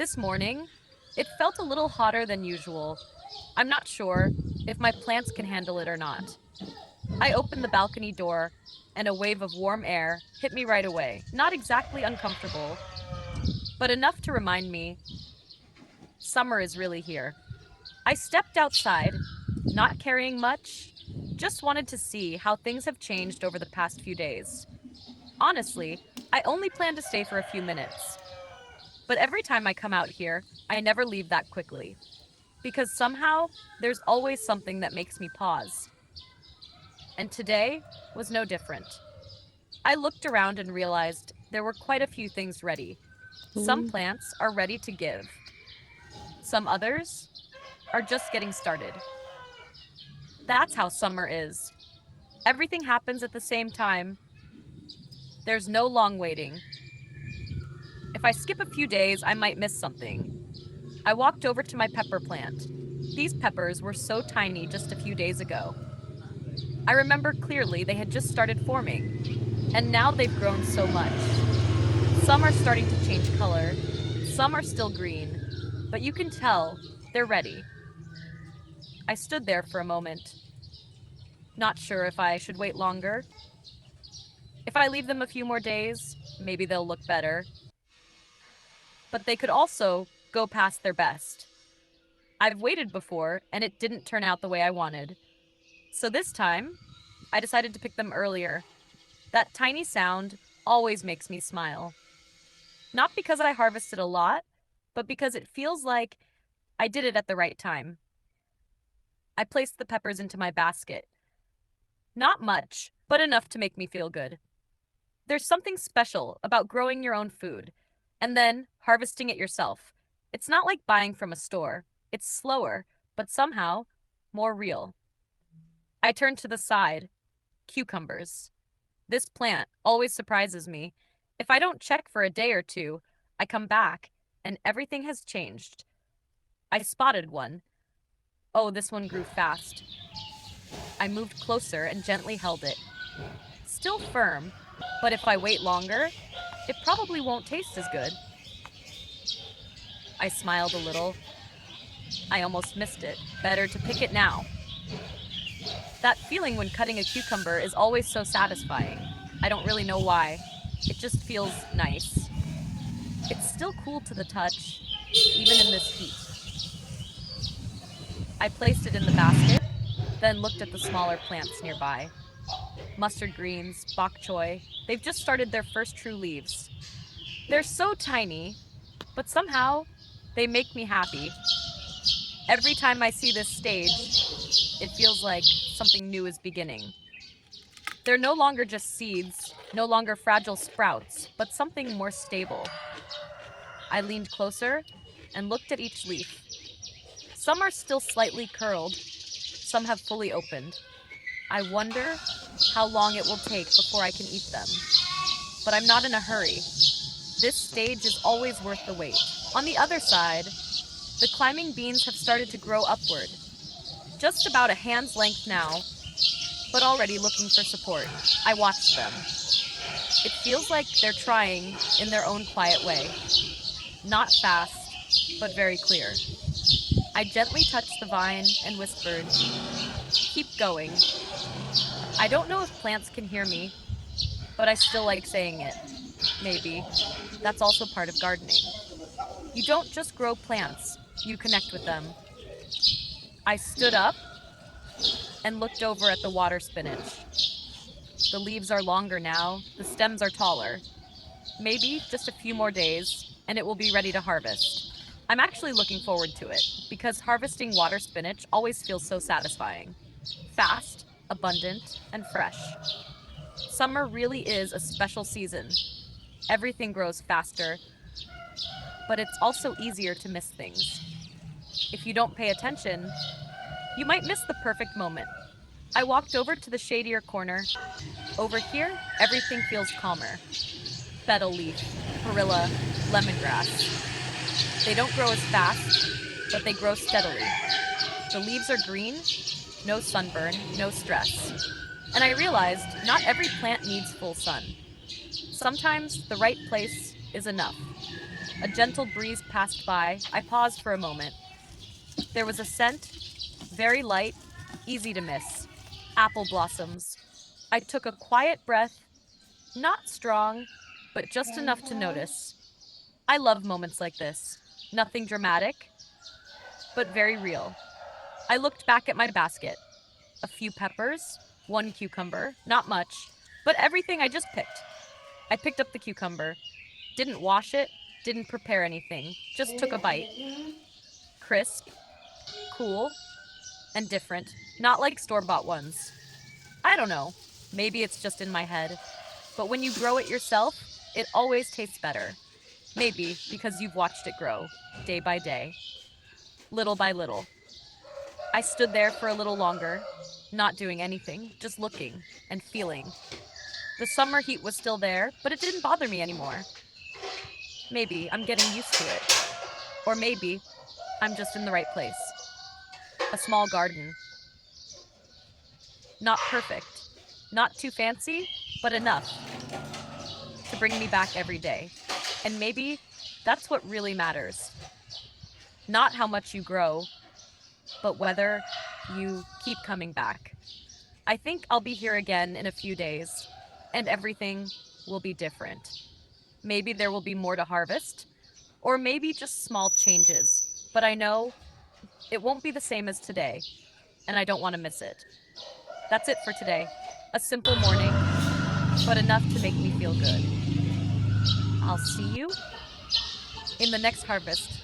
This morning, it felt a little hotter than usual. I'm not sure if my plants can handle it or not. I opened the balcony door, and a wave of warm air hit me right away. Not exactly uncomfortable, but enough to remind me summer is really here. I stepped outside, not carrying much, just wanted to see how things have changed over the past few days. Honestly, I only plan to stay for a few minutes, but every time I come out here, I never leave that quickly. Because somehow there's always something that makes me pause. And today was no different. I looked around and realized there were quite a few things ready. Some plants are ready to give, some others are just getting started. That's how summer is. Everything happens at the same time. There's no long waiting. If I skip a few days, I might miss something. I walked over to my pepper plant. These peppers were so tiny just a few days ago. I remember clearly they had just started forming, and now they've grown so much. Some are starting to change color, some are still green, but you can tell they're ready. I stood there for a moment, not sure if I should wait longer. If I leave them a few more days, maybe they'll look better. But they could also go past their best. I've waited before, and it didn't turn out the way I wanted. So this time, I decided to pick them earlier. That tiny sound always makes me smile. Not because I harvested a lot, but because it feels like I did it at the right time. I placed the peppers into my basket. Not much, but enough to make me feel good. There's something special about growing your own food and then harvesting it yourself. It's not like buying from a store. It's slower, but somehow more real. I turned to the side. Cucumbers. This plant always surprises me. If I don't check for a day or two, I come back and everything has changed. I spotted one. Oh, this one grew fast. I moved closer and gently held it. Still firm, but if I wait longer, it probably won't taste as good. I smiled a little. I almost missed it. Better to pick it now. That feeling when cutting a cucumber is always so satisfying. I don't really know why. It just feels nice. It's still cool to the touch, even in this heat. I placed it in the basket, then looked at the smaller plants nearby. Mustard greens, bok choy, they've just started their first true leaves. They're so tiny, but somehow they make me happy. Every time I see this stage, it feels like something new is beginning. They're no longer just seeds, no longer fragile sprouts, but something more stable. I leaned closer and looked at each leaf. Some are still slightly curled, some have fully opened. I wonder how long it will take before I can eat them. But I'm not in a hurry. This stage is always worth the wait. On the other side, the climbing beans have started to grow upward. Just about a hand's length now, but already looking for support. I watched them. It feels like they're trying in their own quiet way. Not fast, but very clear. I gently touched the vine and whispered, "Keep going." I don't know if plants can hear me, but I still like saying it. Maybe. That's also part of gardening. You don't just grow plants, you connect with them. I stood up and looked over at the water spinach. The leaves are longer now, the stems are taller. Maybe just a few more days, and it will be ready to harvest. I'm actually looking forward to it, because harvesting water spinach always feels so satisfying. Fast, abundant, and fresh. Summer really is a special season. Everything grows faster, but it's also easier to miss things. If you don't pay attention, you might miss the perfect moment. I walked over to the shadier corner. Over here, everything feels calmer. Betel leaf, perilla, lemongrass. They don't grow as fast, but they grow steadily. The leaves are green, no sunburn, no stress. And I realized not every plant needs full sun. Sometimes the right place is enough. A gentle breeze passed by. I paused for a moment. There was a scent, very light, easy to miss. Apple blossoms. I took a quiet breath, not strong, but just enough to notice. I love moments like this. Nothing dramatic, but very real. I looked back at my basket. A few peppers, one cucumber, not much, but everything I just picked. I picked up the cucumber, didn't wash it, didn't prepare anything, just took a bite. Crisp, cool, and different, not like store bought ones. I don't know, maybe it's just in my head, but when you grow it yourself, it always tastes better. Maybe because you've watched it grow, day by day, little by little. I stood there for a little longer, not doing anything, just looking and feeling. The summer heat was still there, but it didn't bother me anymore. Maybe I'm getting used to it. Or maybe I'm just in the right place. A small garden. Not perfect. Not too fancy, but enough to bring me back every day. And maybe that's what really matters. Not how much you grow, but whether you keep coming back. I think I'll be here again in a few days, and everything will be different. Maybe there will be more to harvest, or maybe just small changes. But I know it won't be the same as today, and I don't want to miss it. That's it for today. A simple morning, but enough to make me feel good. I'll see you in the next harvest.